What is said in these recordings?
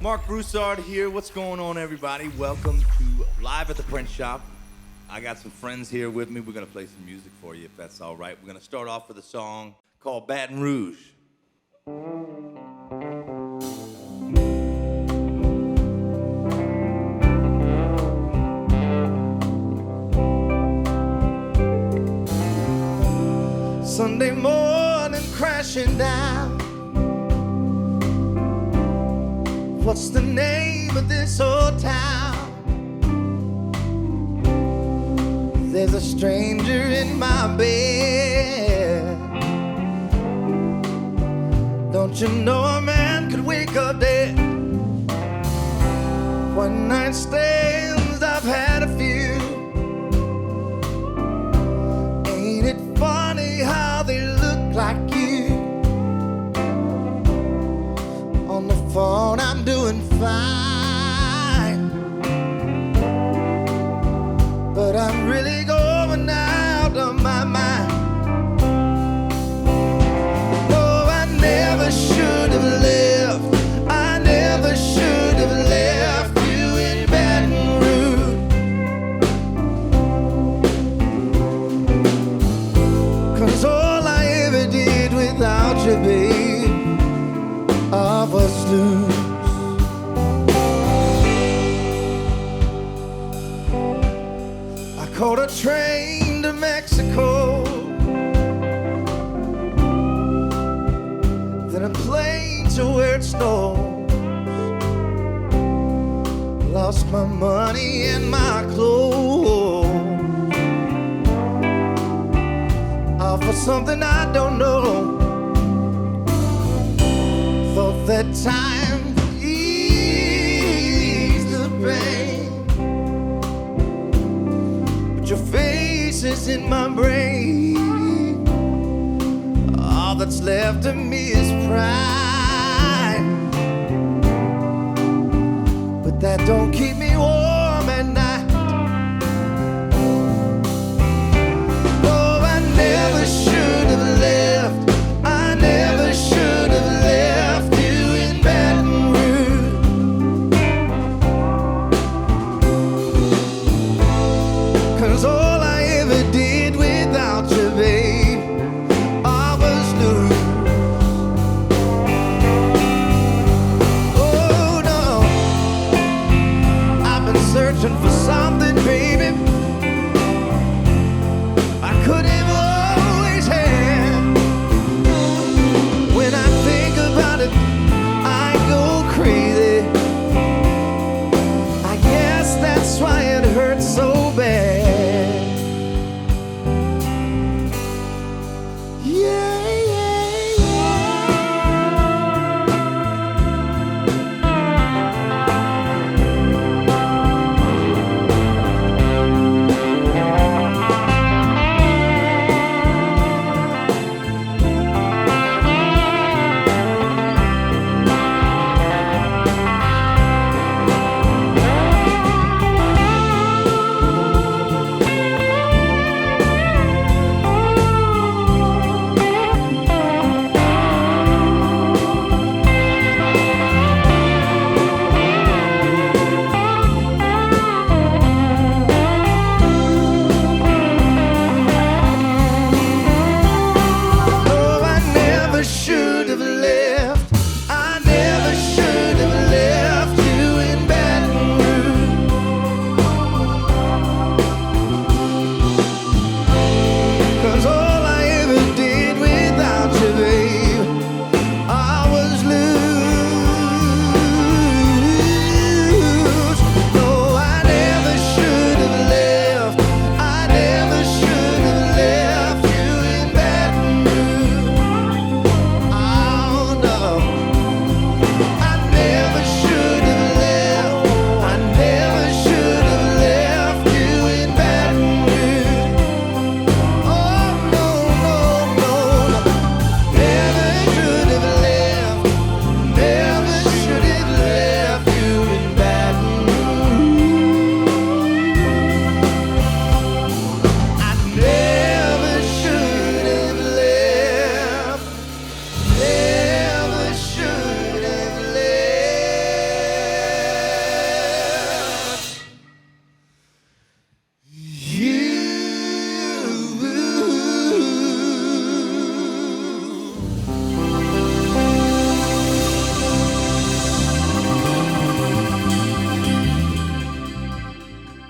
Marc Broussard here. What's going on, everybody? Welcome to Live at the Print Shop. I got some friends here with me. We're going to play some music for you, if that's all right. We're going to start off with a song called Baton Rouge. Sunday morning crashing down. What's the name of this old town? There's a stranger in my bed. Don't you know a man could wake up dead? One night stands, I've had a few. Ain't it funny how they look like you? On the phone I'm doing fine, but I'm really going out of my mind. No, I never should have left. I never should have left you in Baton Rouge. 'Cause all I ever did without you, babe, I was lose. I caught a train to Mexico, then a plane to where it snows. Lost my money and my clothes, all for something I don't know. Thought that time would ease the pain, but your face is in my brain. All that's left of me is pride, but that don't keep me warm at night. Oh, I never should have left. I never should have left you in Baton Rouge. 'Cause all I ever did without you, babe, I was lose. Oh no, I've been searching for something, baby, I could have always had. When I think about it, I go crazy. I guess that's why it hurts so bad. Yeah, yeah,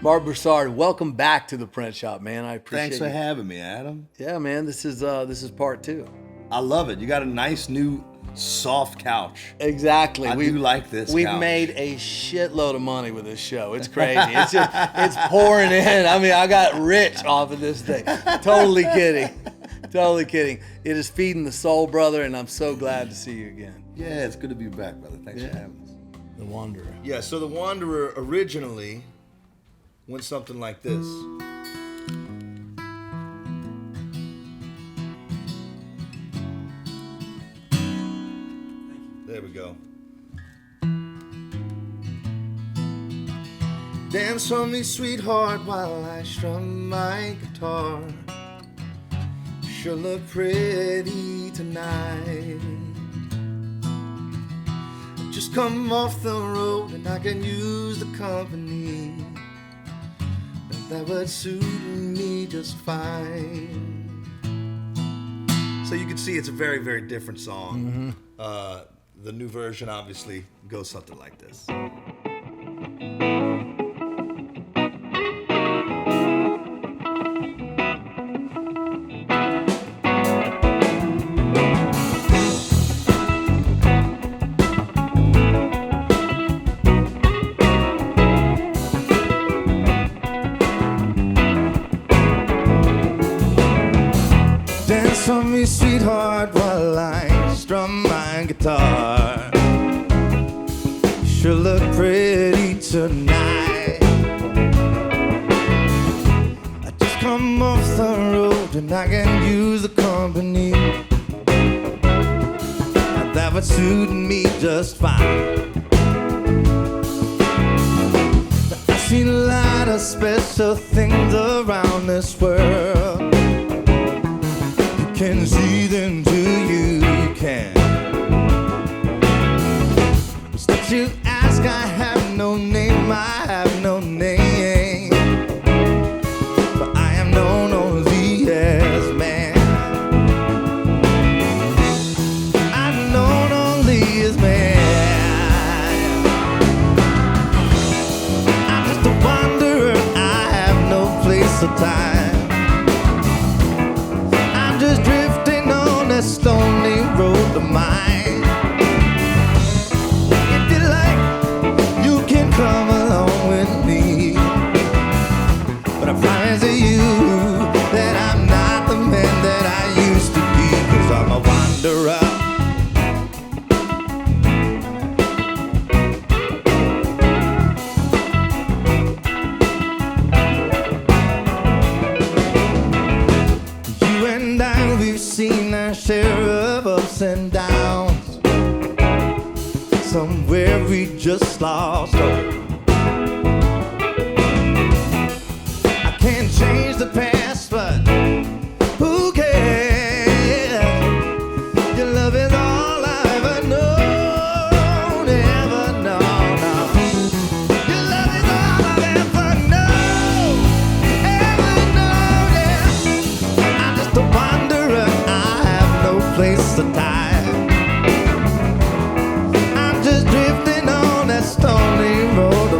Marc Broussard, welcome back to the print shop, man. I appreciate Thanks for having me, Adam. Yeah, man, this is part 2. I love it. You got a nice new soft couch. Exactly. I do like this We've couch. made a shitload of money with this show. It's crazy. It's pouring in. I mean, I got rich off of this thing. Totally kidding. Totally kidding. It is feeding the soul, brother, and I'm so glad to see you again. Yeah, it's good to be back, brother. Thanks for having us. The Wanderer. Yeah, so The Wanderer originally went something like this. There we go. Dance for me, sweetheart, while I strum my guitar. Sure look pretty tonight. Just come off the road and I can use the company. That would suit me just fine. So you can see it's a very, very different song. The new version obviously goes something like this. Dance for me, sweetheart, while I strum my guitar. Sure look pretty tonight. I just come off the road and I can use the company. That would suit me just fine. I've seen a lot of special things around this world. Can see them too, you can. But you ask, I have no name, I have no name. But I am known only as man. I'm known only as man. I'm just a wanderer, I have no place or time. Just drifting on this lonely road of mine. If you like, you can come along with me. But I promise you that I'm not the man that I used to be, 'cause I'm a wanderer. We've seen our share of ups and downs. Somewhere we just lost hope. I can't change the past, but who cares? Your love is all I ever known, ever known. Your love is all I've ever known, ever known, yeah. I'm just a wanderer, I have no place to die. I'm just drifting on that stony road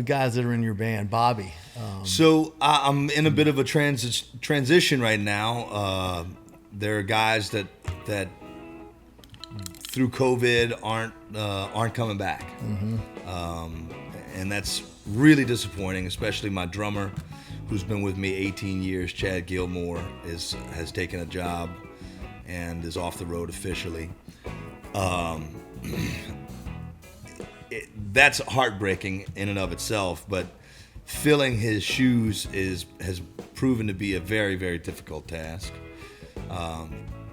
guys that are in your band, Bobby. So I'm in a bit of a transition right now. There are guys that through COVID aren't coming back, and that's really disappointing. Especially my drummer, who's been with me 18 years, Chad Gilmore, has taken a job and is off the road officially. That's heartbreaking in and of itself, but filling his shoes has proven to be a very, very difficult task.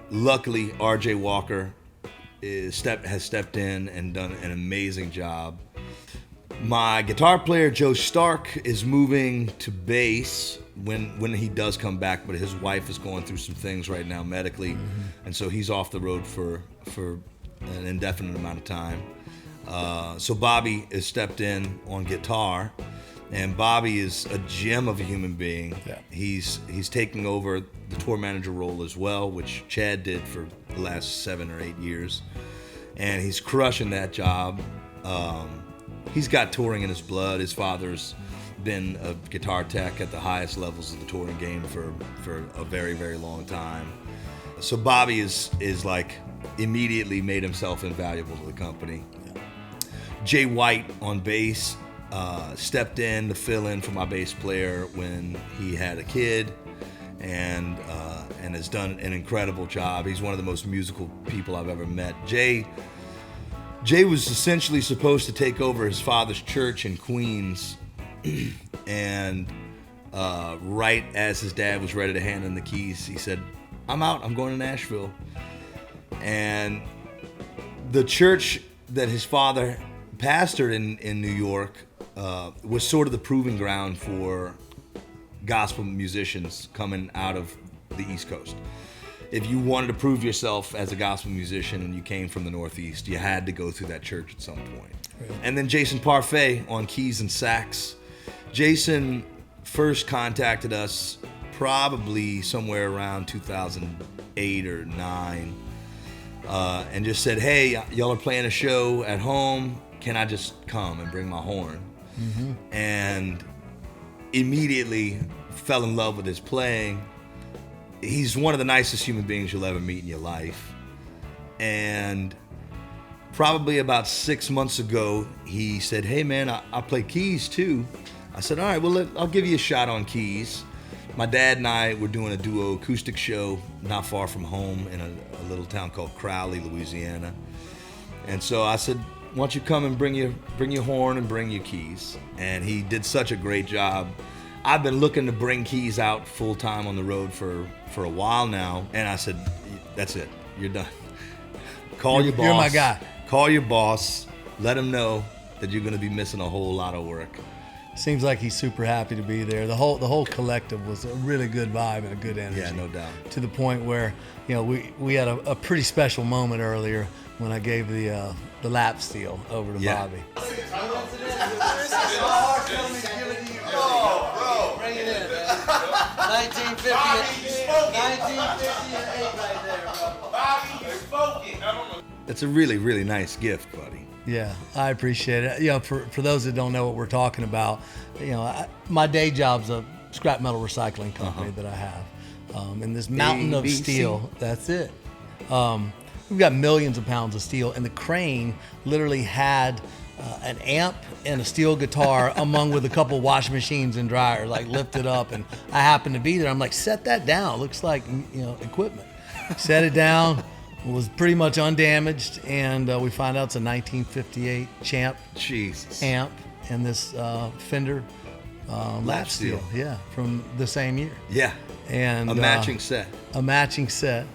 Luckily, RJ Walker has stepped in and done an amazing job. My guitar player, Joe Stark, is moving to bass when he does come back, but his wife is going through some things right now medically, and so he's off the road for an indefinite amount of time. So Bobby has stepped in on guitar, and Bobby is a gem of a human being. Yeah. He's taking over the tour manager role as well, which Chad did for the last 7 or 8 years, and he's crushing that job. He's got touring in his blood. His father's been a guitar tech at the highest levels of the touring game for a very, very long time. So Bobby is like immediately made himself invaluable to the company. Jay White on bass stepped in to fill in for my bass player when he had a kid, and has done an incredible job. He's one of the most musical people I've ever met. Jay was essentially supposed to take over his father's church in Queens, and right as his dad was ready to hand him the keys, he said, "I'm out, I'm going to Nashville." And the church that his father pastored in New York was sort of the proving ground for gospel musicians coming out of the East Coast. If you wanted to prove yourself as a gospel musician and you came from the Northeast, you had to go through that church at some point. Right. And then Jason Parfait on keys and sax. Jason first contacted us probably somewhere around 2008 or 9, and just said, "Hey, y'all are playing a show at home. Can I just come and bring my horn?" And immediately fell in love with his playing. He's one of the nicest human beings you'll ever meet in your life. And probably about 6 months ago, he said, "Hey man, I play keys too." I said, "All right, well, I'll give you a shot on keys." My dad and I were doing a duo acoustic show not far from home in a little town called Crowley, Louisiana. And so I said, "Why don't you come and bring your horn and bring your keys?" And he did such a great job. I've been looking to bring keys out full time on the road for a while now, and I said, "That's it. You're done. Call your boss. You're my guy. Call your boss. Let him know that you're going to be missing a whole lot of work." Seems like he's super happy to be there. The whole collective was a really good vibe and a good energy. Yeah, no doubt. To the point where, we had a pretty special moment earlier when I gave the lap steel over to Bobby. Bring it in, man. 1958 right there, bro. Bobby, you're smoking. That's a really, really nice gift, buddy. Yeah, I appreciate it. For those that don't know what we're talking about, my day job's a scrap metal recycling company that I have. And this mountain of steel, that's it. We've got millions of pounds of steel, and the crane literally had an amp and a steel guitar among with a couple washing machines and dryers, like lifted up, and I happened to be there. I'm like, "Set that down. It looks like equipment." Set it down. It was pretty much undamaged, and we find out it's a 1958 Champ Jesus. amp and this Fender lap steel. Yeah, from the same year. Yeah. And a matching set. A matching set.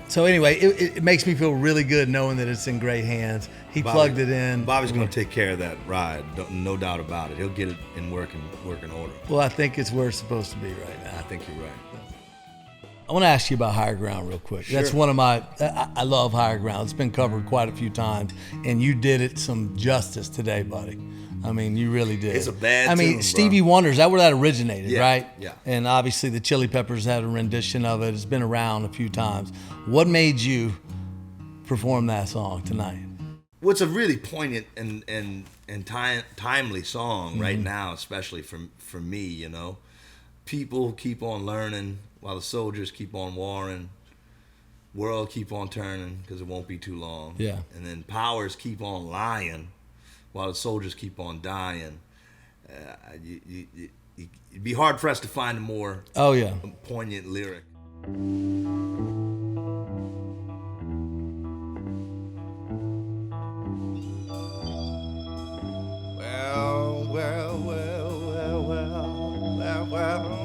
So anyway, it makes me feel really good knowing that it's in great hands. He plugged it in. Bobby's going to take care of that ride, no doubt about it. He'll get it in working order. Well, I think it's where it's supposed to be right now. I think you're right. I want to ask you about Higher Ground real quick. Sure. That's one of my, I love Higher Ground. It's been covered quite a few times, and you did it some justice today, buddy. I mean, you really did. It's a bad tune, Stevie bro. Wonder, is that where that originated, Yeah, right? yeah. And obviously the Chili Peppers had a rendition of it. It's been around a few times. What made you perform that song tonight? Well, it's a really poignant and timely song right now, especially for me. You know, people keep on learning while the soldiers keep on warring. World keep on turning because it won't be too long. Yeah. And then powers keep on lying while the soldiers keep on dying. It'd be hard for us to find a more poignant lyric. Well.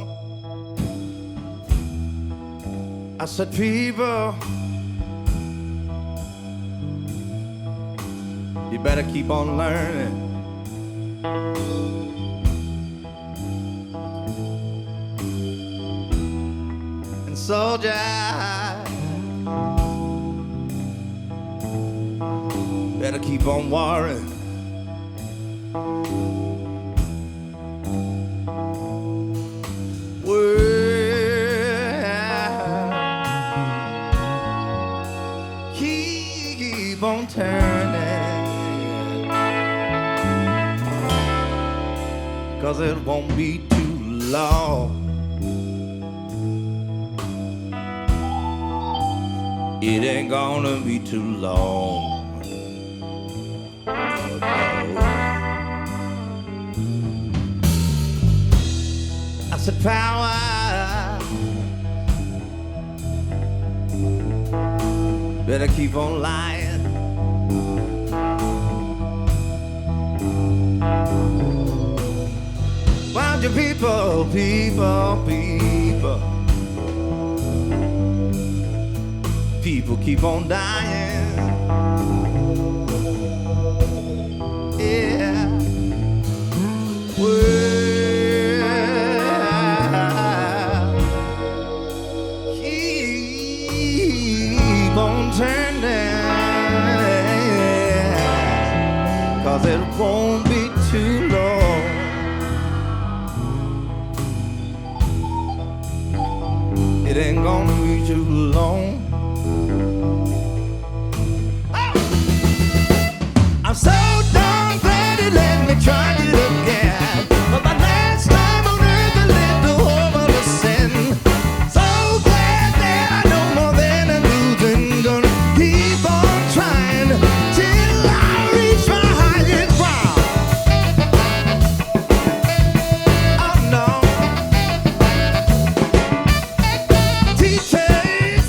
I said, people, you better keep on learning. And soldier, better keep on warring. Keep on turning, 'cause it won't be too long. It ain't gonna be too long. Oh, no. I said power, better keep on lying. Why do people keep on dying? Yeah. Well, keep on turning, 'cause it won't be too long. It ain't gonna be too long. I'm so darn glad he let me try it again. But my last time on earth I lived a horrible sin. So glad that I know more than I'm losing. Gonna keep on trying till I reach my highest ground. Oh no. Teachers,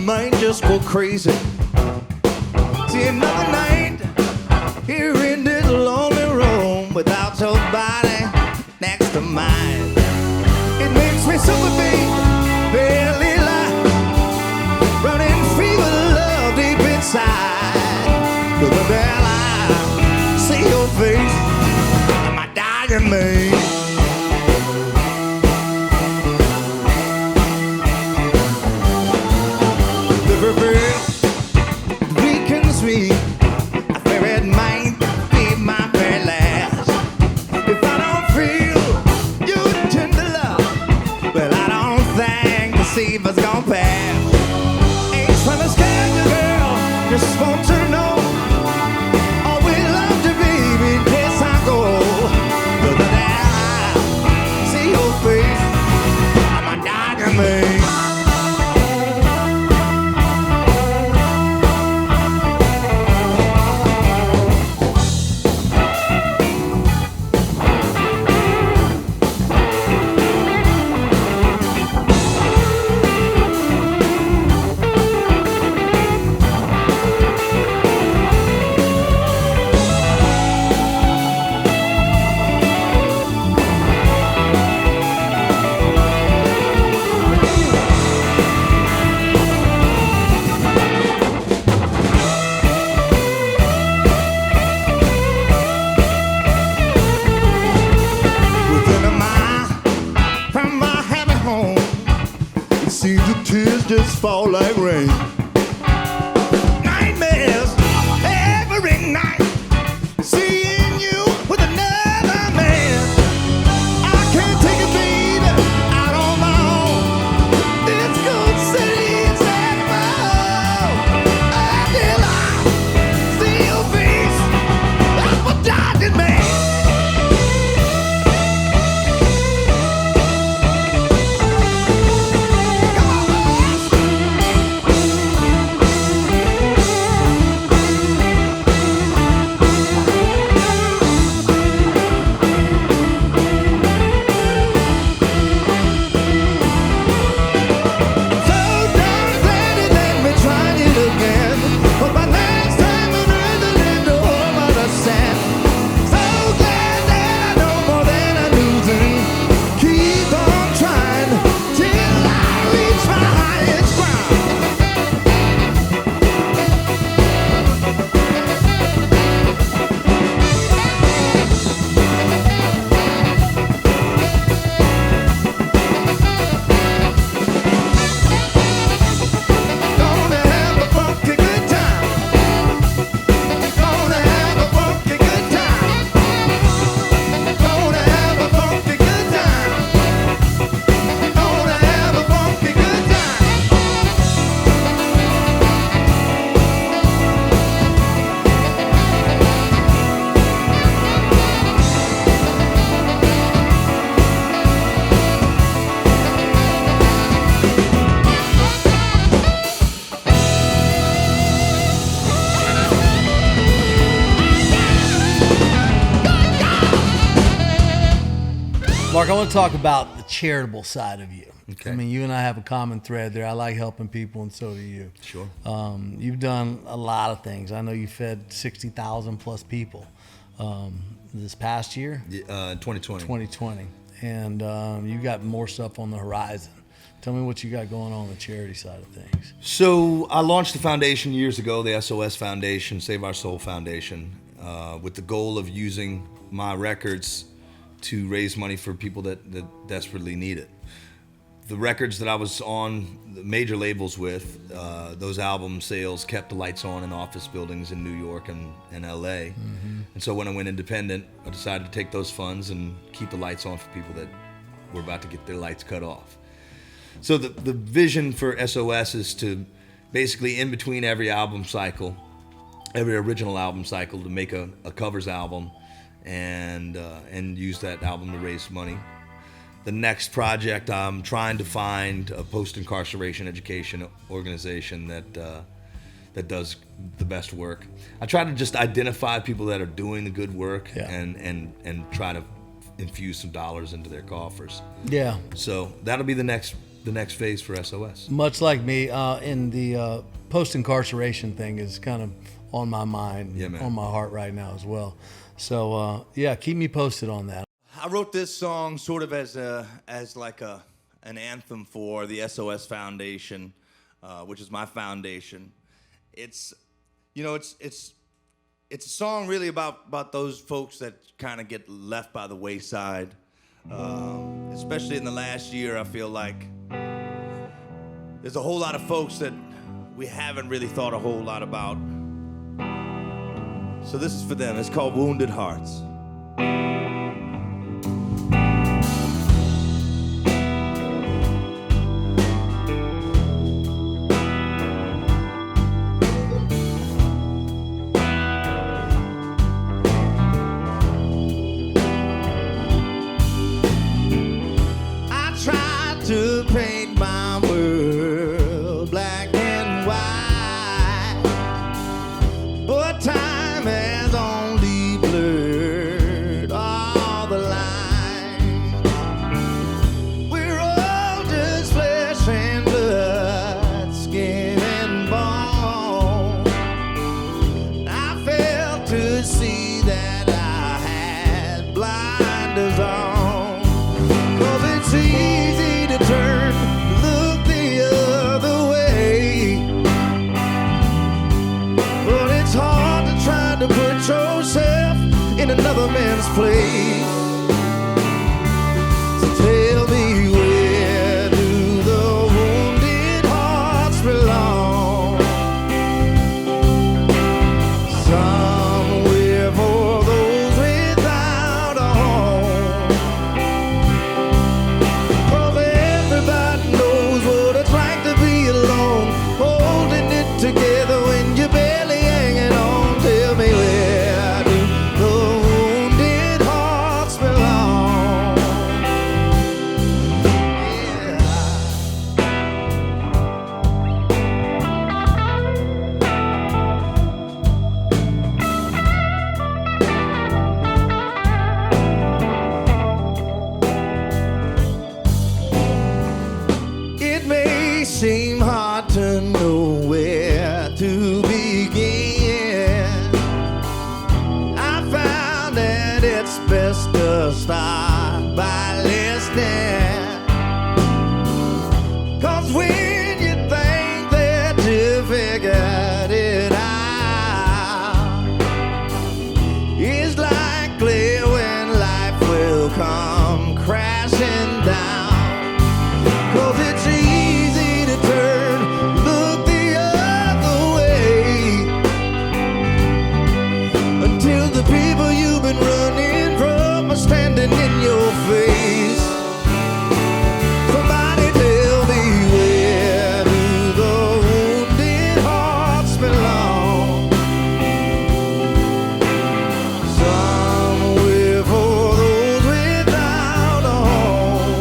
mind just go crazy. See, another night here in this lonely room without somebody next to mine. It makes me super big, barely lie, running free with love deep inside. But the bell I see your face, my dying mate. Weakens me. I fear it might be my very last. If I don't feel your tender love, well, I don't think the fever's gonna pass. Ain't trying to scare you, girl, just want to know. Always love you, baby, in case I go. But then I see your face, I'm a dying man. See the tears just fall like rain. Nightmares every night, seeing you with another man. I can't take it, baby, out on my own. This good city inside my home. Until I see your face, that's what died me. Mark, I want to talk about the charitable side of you. Okay. I mean, you and I have a common thread there. I like helping people, and so do you. Sure. You've done a lot of things. I know you fed 60,000 plus people this past year. 2020. 2020. And you got more stuff on the horizon. Tell me what you got going on the charity side of things. So I launched the foundation years ago, the S.O.S. Foundation, Save Our Soul Foundation, with the goal of using my records to raise money for people that desperately need it. The records that I was on the major labels with, those album sales kept the lights on in office buildings in New York and LA. Mm-hmm. And so when I went independent, I decided to take those funds and keep the lights on for people that were about to get their lights cut off. So the vision for S.O.S. is to basically, in between every album cycle, every original album cycle, to make a covers album and use that album to raise money. The next project, I'm trying to find a post-incarceration education organization that does the best work. I try to just identify people that are doing the good work, yeah, and try to infuse some dollars into their coffers. Yeah. So that'll be the next the next phase for SOS. Much like me, in the post-incarceration thing is kind of on my mind, Yeah, man. on my heart right now as well. So yeah, keep me posted on that. I wrote this song sort of as like an anthem for the SOS Foundation, which is my foundation. It's a song really about those folks that kind of get left by the wayside. Especially in the last year, I feel like there's a whole lot of folks that we haven't really thought a whole lot about. So this is for them. It's called Wounded Hearts. To paint my world black and white, but time has only blurred all the lines. We're all just flesh and blood, skin and bone. I failed to see that I had blinders on, 'cause it's easy turn, look the other way, but it's hard to try to put yourself in another man's place. So tell me, where do the wounded hearts belong? Somewhere for those without a home. Everybody knows what it's like to be alone, holding it together when you're barely hanging on. Tell me, where do the wounded hearts belong? Yeah. It may seem hard to know where to begin. I found that it's best to start by listening, 'cause when you think that you figured it out, it's likely when life will come crashing down. 'Cause it's easy to turn, look the other way, until the people you've been running from are standing in your face. Somebody tell me, where do the wounded hearts belong? Somewhere for those without a home.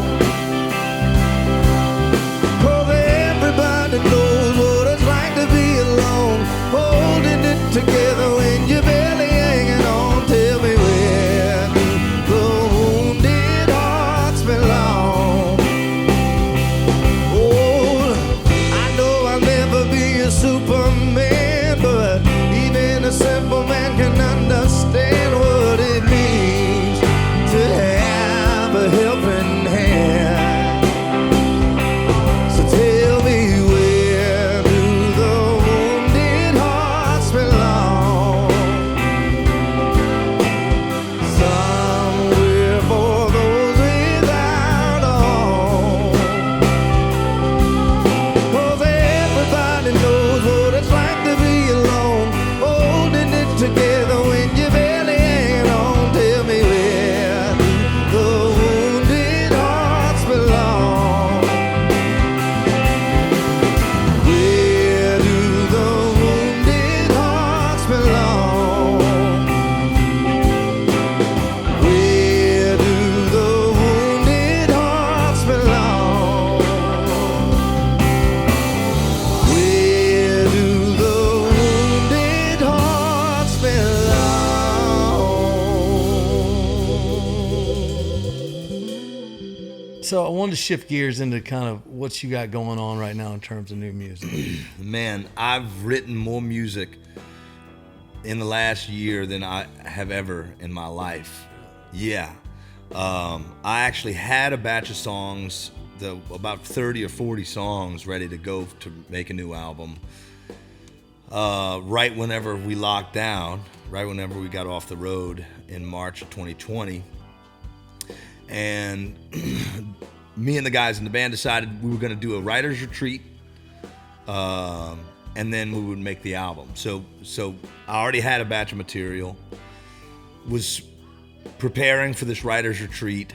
So I wanted to shift gears into kind of what you got going on right now in terms of new music. Man, I've written more music in the last year than I have ever in my life. Yeah. I actually had a batch of songs, about 30 or 40 songs ready to go to make a new album. Right whenever we locked down, right whenever we got off the road in March of 2020. And me and the guys in the band decided we were going to do a writer's retreat, and then we would make the album. So I already had a batch of material, was preparing for this writer's retreat,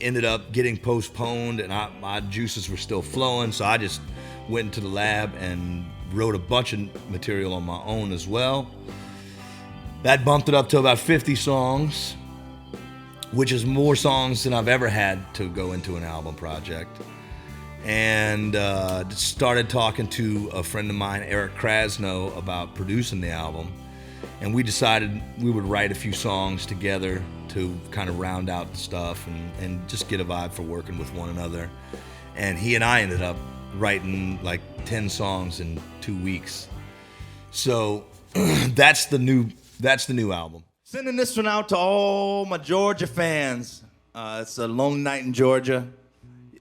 ended up getting postponed, and my juices were still flowing, so I just went into the lab and wrote a bunch of material on my own as well. That bumped it up to about 50 songs, which is more songs than I've ever had to go into an album project. And started talking to a friend of mine, Eric Krasno, about producing the album. And we decided we would write a few songs together to kind of round out the stuff and just get a vibe for working with one another. And he and I ended up writing like 10 songs in 2 weeks. So that's the new album. Sending this one out to all my Georgia fans. It's a lonely night in Georgia.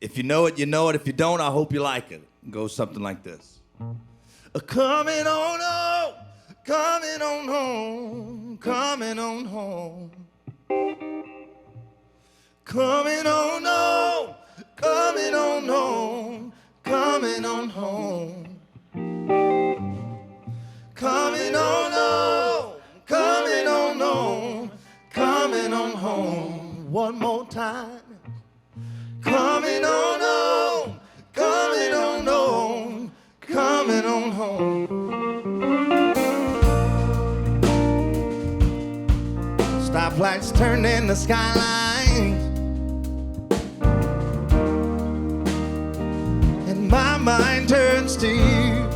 If you know it, you know it. If you don't, I hope you like it. It goes something like this. Coming on home, coming on home, coming on home. Coming on home, coming on home, coming on home. Coming on home, coming on home, coming on home. One more time. Coming on home, coming on home, coming on home. Stoplights turn into skylines, and my mind turns to you.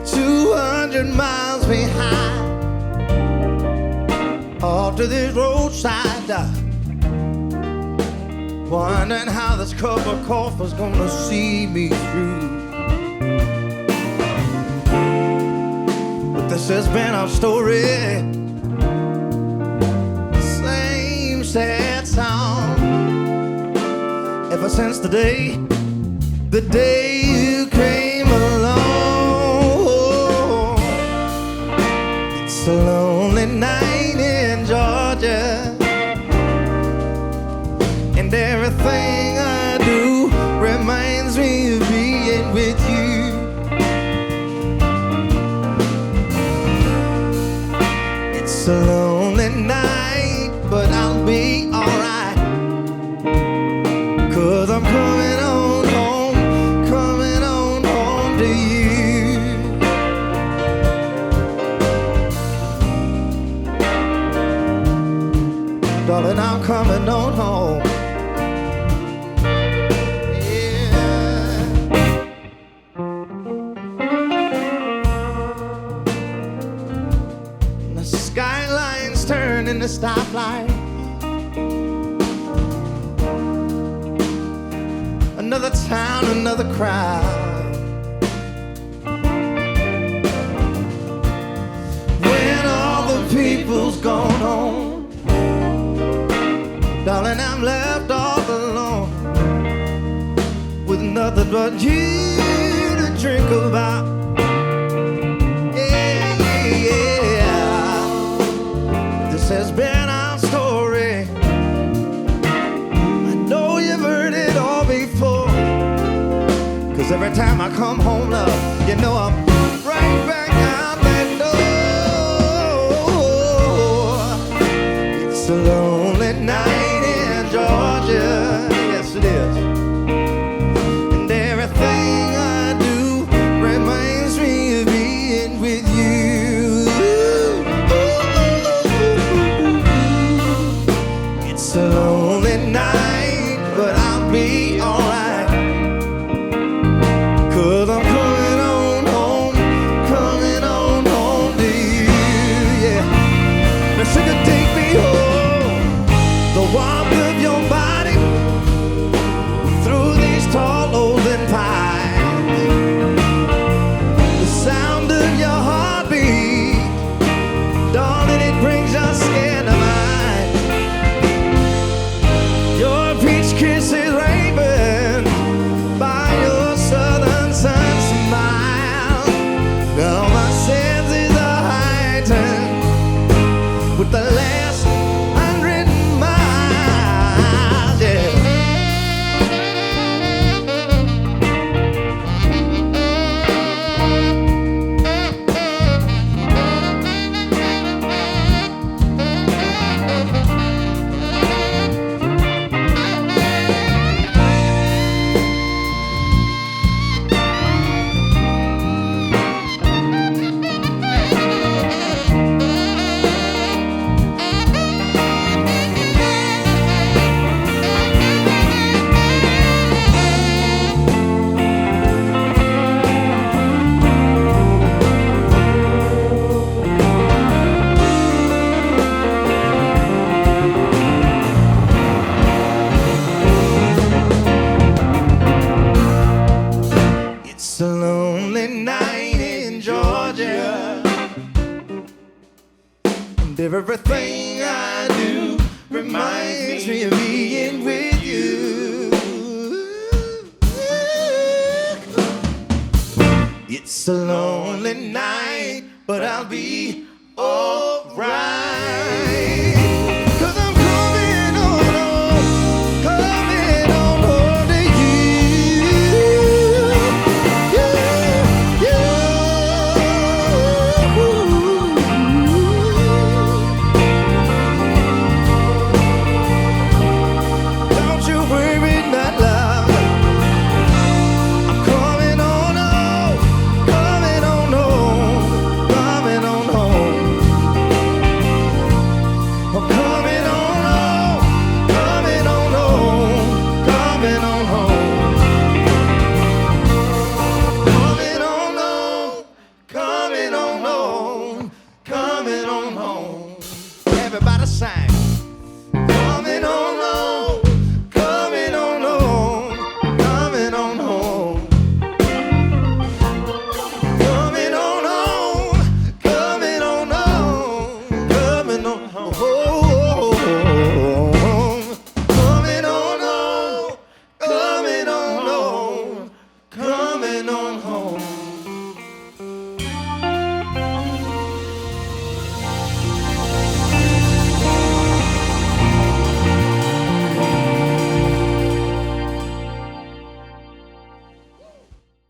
200 miles behind, off to this roadside, wondering how this cup of coffee's gonna see me through. But this has been our story, same sad song, ever since the day you came along. It's a lonely night in Georgia, and everything I do reminds me of being with you. It's a lonely night, but I'll be alright, 'cause I'm coming on home, coming on home to you. Darling, I'm coming on home. Yeah. The skyline's turn into stoplight. Another town, another crowd. When all the people's gone home, darling, I'm left all alone, with nothing but you to drink about. Yeah, yeah, yeah. This has been our story. I know you've heard it all before, 'cause every time I come home, love, you know I'm right back out that door. It's a lonely night in Georgia, yes it is, and everything I do reminds me of being with you. It's a lonely night, but I'll be alright, 'cause I'm coming on home, coming on home to you, yeah. Now sugar, take me home. Everything I do reminds me of being with you. It's a lonely night, but I'll be alright. 'Cause I'm coming on home to you. Don't you worry, my love. I'm coming on home, coming on home, coming on home. I'm coming on home, coming on home, coming on home. Coming on home, coming on home, coming on home. Everybody sing. Coming on home, coming on home, coming on home. Coming on home, coming on home, coming on home. Coming on home, coming on home, coming on home.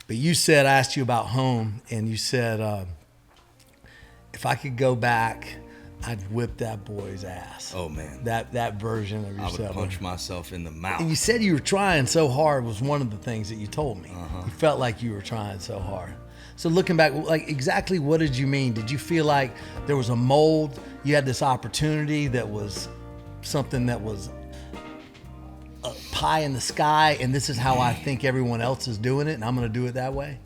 But you said, I asked you about home, and you said, if I could go back, I'd whip that boy's ass. Oh man, That version of I would yourself. punch myself in the mouth. And you said you were trying so hard was one of the things that you told me. You felt like you were trying so hard. So looking back, like exactly what did you mean? Did you feel like there was a mold? You had this opportunity that was something that was a pie in the sky, and this is how I think everyone else is doing it, and I'm going to do it that way?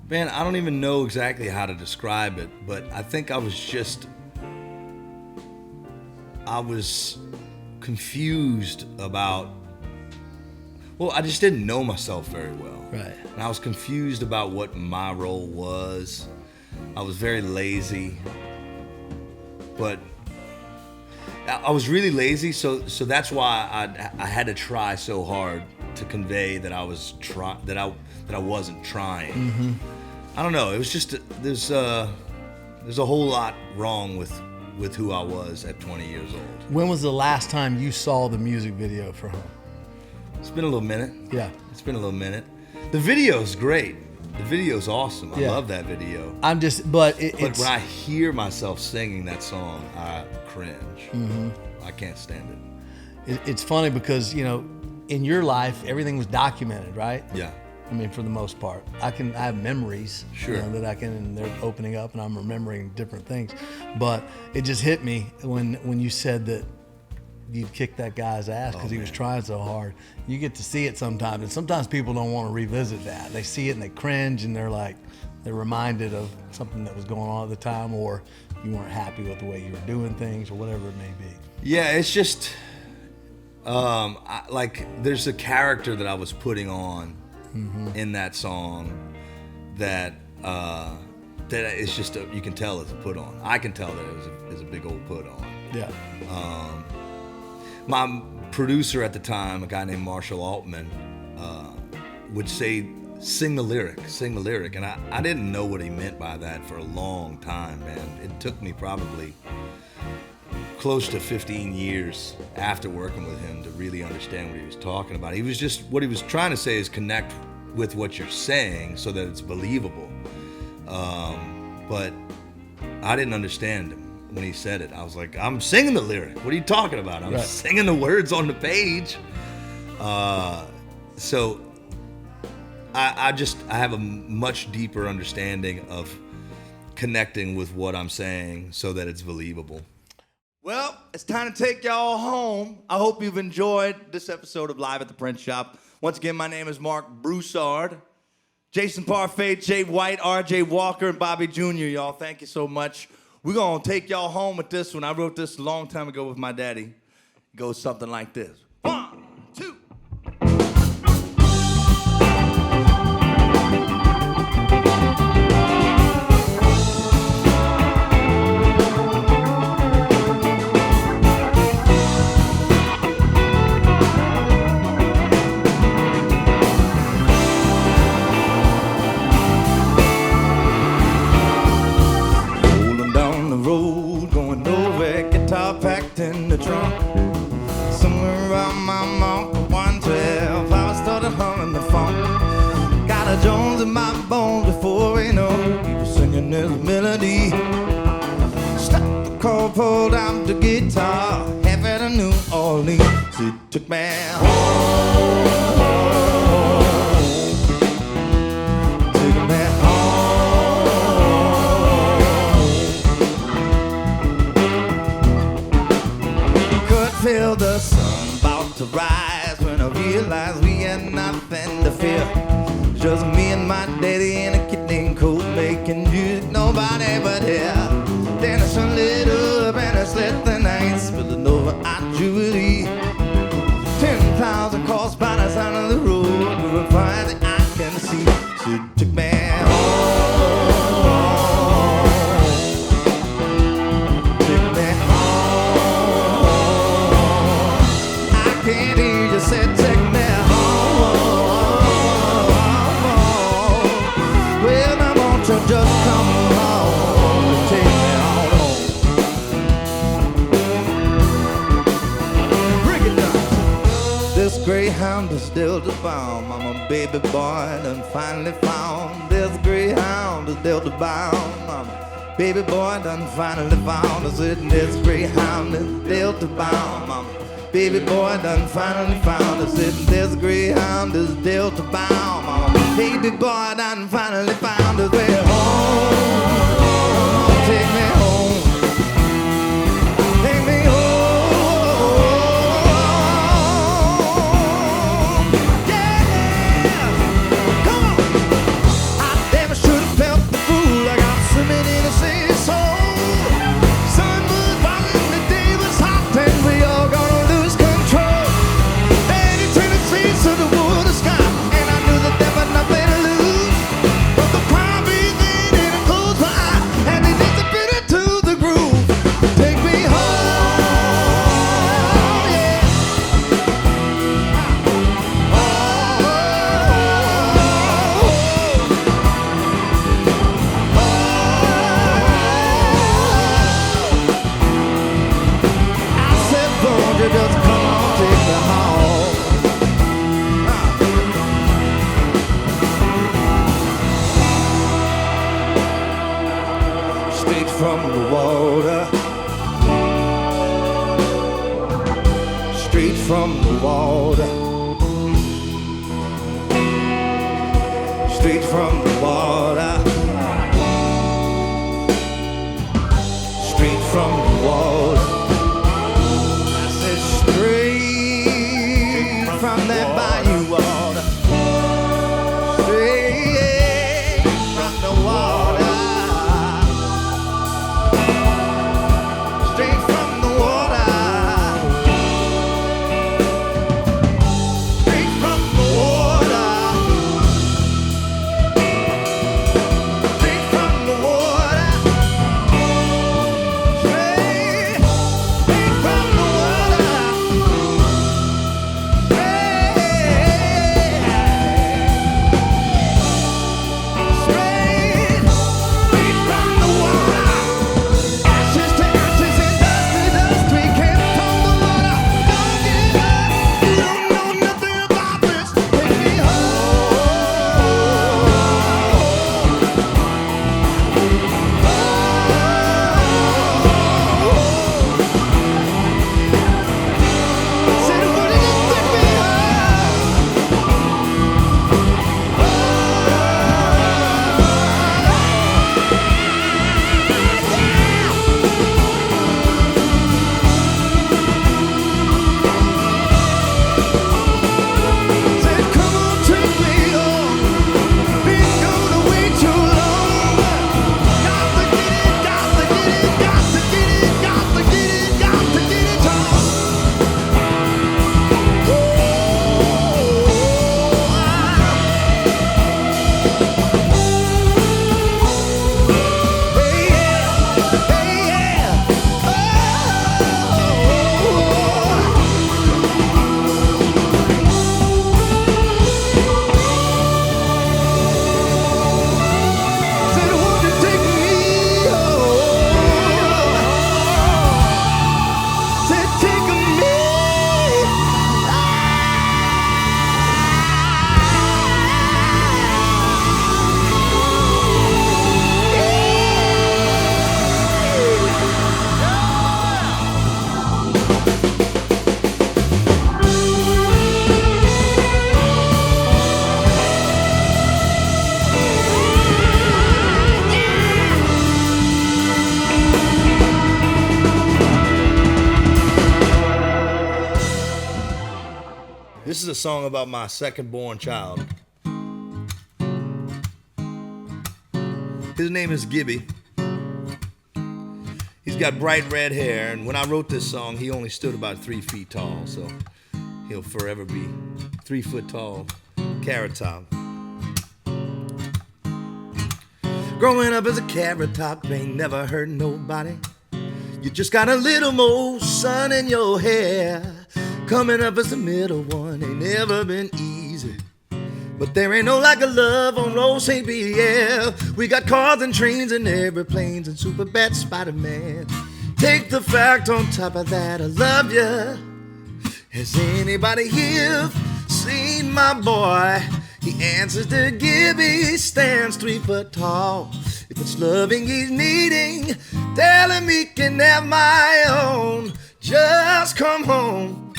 Man, I don't even know exactly how to describe it, but I think I was confused about, well, I just didn't know myself very well. Right. And I was confused about what my role was. I was very lazy, but I was really lazy, so that's why I had to try so hard to convey that I wasn't trying. Mm-hmm. I don't know. It was just there's a whole lot wrong with who I was at 20 years old. When was the last time you saw the music video for Home? It's been a little minute. Yeah. It's been a little minute. The video's great. The video's awesome. I Yeah. love that video. I'm just, but But it's when I hear myself singing that song, I cringe. Mm-hmm. I can't stand it. it's funny because, you know, in your life, everything was documented, right? Yeah. I mean, for the most part, I have memories, Sure. you know, that and they're opening up, and I'm remembering different things. But it just hit me when you said that you'd kick that guy's ass because he was trying so hard. You get to see it sometimes, and sometimes people don't want to revisit that. They see it and they cringe, and they're reminded of something that was going on at the time, or you weren't happy with the way you were doing things, or whatever it may be. Yeah, it's just there's a character that I was putting on in that song that it's just you can tell it's a put on. I can tell that it was a big old put on. Yeah. My producer at the time, a guy named Marshall Altman, would say, sing the lyric, and I didn't know what he meant by that for a long time, man. It took me probably close to 15 years after working with him to really understand what he was talking about. What he was trying to say is connect with what you're saying so that it's believable. But I didn't understand him when he said it. I was like, I'm singing the lyric. What are you talking about? I'm singing the words on the page. So I have a much deeper understanding of connecting with what I'm saying so that it's believable. Well, it's time to take y'all home. I hope you've enjoyed this episode of Live at the Print Shop. Once again, my name is Marc Broussard. Jason Parfait, Jay White, R.J. Walker, and Bobby Jr., y'all. Thank you so much. We're going to take y'all home with this one. I wrote this a long time ago with my daddy. It goes something like this. 1, 2. trunk. Somewhere around my month 112, I started humming the funk. Got a Jones in my bones before we know he was singing this melody. Stopped the car, pulled out the guitar, headed to New Orleans. It took me home. Took me home. Could feel the sun about to rise when I realized we had nothing to fear. Just me and my daddy in a kitten coat making music, nobody but here. Then the sun lit up and I slept the night, spilling over our Jubilee. 10,000 cars by the side of the road, moving far that I can see. So it took me home. Took me home. I can't hear you say take me home. Well, now won't you just come home and take me home. Break it down. This greyhound is still the bound. I'm a baby boy done finally found. This greyhound is still the bound. I'm a baby boy done finally found. I said this greyhound is still the bound. I'm a baby boy done finally found. I said this greyhound is still the bound. I'm a baby boy done finally found his way home. Take me home. Take me home. Yeah. Come on. I never should have felt the fool. I got swimming in a sea soul. Sun was rising, the day was hot, and we all gonna lose control. Then it turned its face to the water sky, and I knew that there was nothing to lose. But the crowd breathed in and I closed my eyes, and they disappeared into the groove. Take me home, yeah. I said, won't you just come on, take me home. Straight from the water. Straight from the water. Straight from the water. Straight from the water. I said straight from that bayou water. Straight from the water. Straight from the water. Straight from the water. This is a song about my second-born child. His name is Gibby. He's got bright red hair, and when I wrote this song, he only stood about 3 feet tall, so he'll forever be 3 foot tall, Carrot Top. Growing up as a carrot top ain't never hurt nobody. You just got a little more sun in your hair. Coming up as the middle one ain't never been easy. But there ain't no lack of love on Old St. Pierre. We got cars and trains and airplanes and super bad Spider-Man. Take the fact on top of that, I love ya. Has anybody here seen my boy? He answers to Gibby, stands 3 foot tall. If it's loving he's needing, tell him he can have my own. Just come home.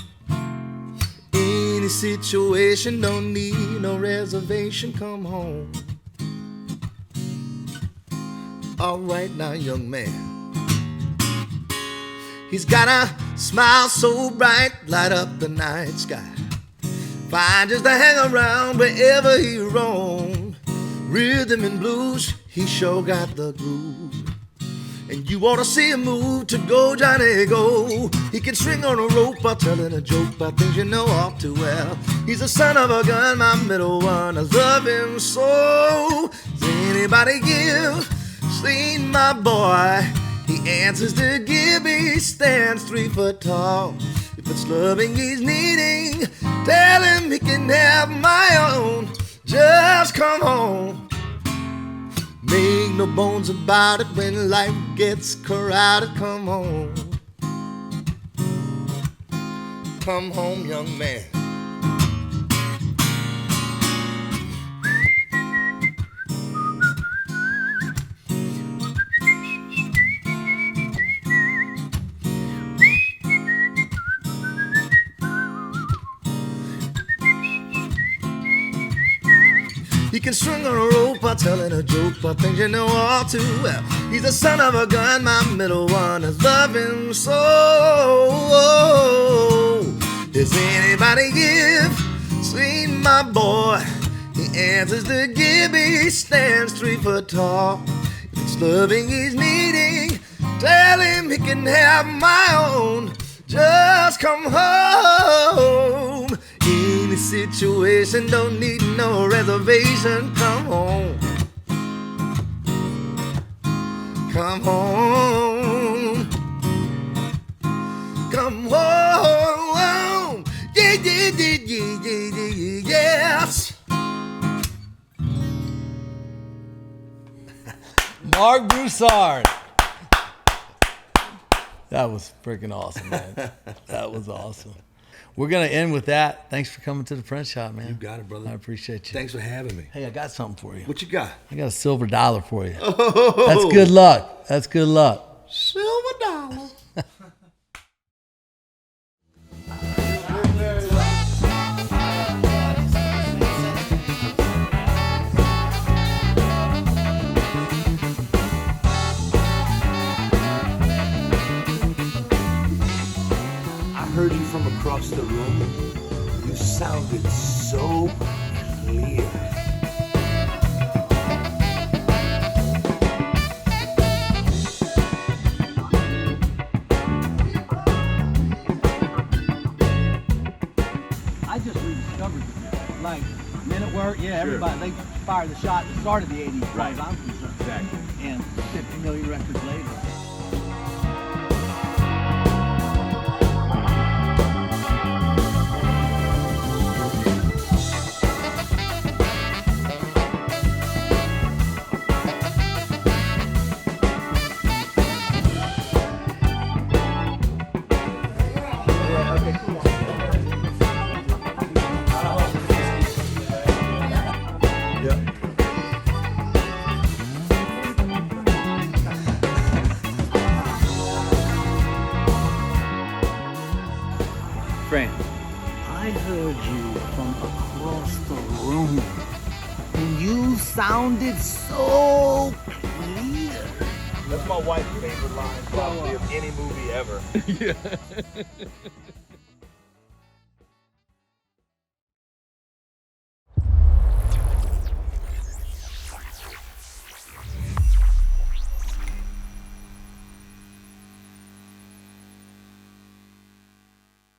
Any situation, don't need no reservation, come home. All right now, young man. He's got a smile so bright, light up the night sky. Fine just to hang around wherever he roam. Rhythm and blues, he sure got the groove. And you ought to see him move to go, Johnny, go. He can string on a rope while telling a joke about things you know all too well. He's a son of a gun, my middle one, I love him so. Does anybody give seen my boy? He answers to Gibby, stands 3 foot tall. If it's loving he's needing, tell him he can have my own. Just come home. Make no bones about it, when life gets crowded, come home. Come home, young man. He can string on a rope while telling a joke about things you know all too well. He's the son of a gun, my middle one, I love him so. Does anybody give seen my boy? He answers to Gibby, stands 3 foot tall. If it's loving he's needing, tell him he can have my own. Just come home. Any situation, don't need no reservation. Come home. Come home. Come home. Yeah, yeah, yeah, yeah, yeah, yeah, yes. Marc Broussard. That was freaking awesome, man. That was awesome. We're going to end with that. Thanks for coming to the print shop, man. You got it, brother. I appreciate you. Thanks for having me. Hey, I got something for you. What you got? I got a silver dollar for you. Oh, That's good luck. That's good luck. silver dollar. I heard you from across the room. You sounded so clear. I just rediscovered it. Like, Men at Work, yeah, everybody, they fired the shot that started the 80s, as far as I'm concerned. Exactly. And 50 million records later. Fran, I heard you from across the room, and you sounded so clear. That's my wife's favorite line probably of any movie ever.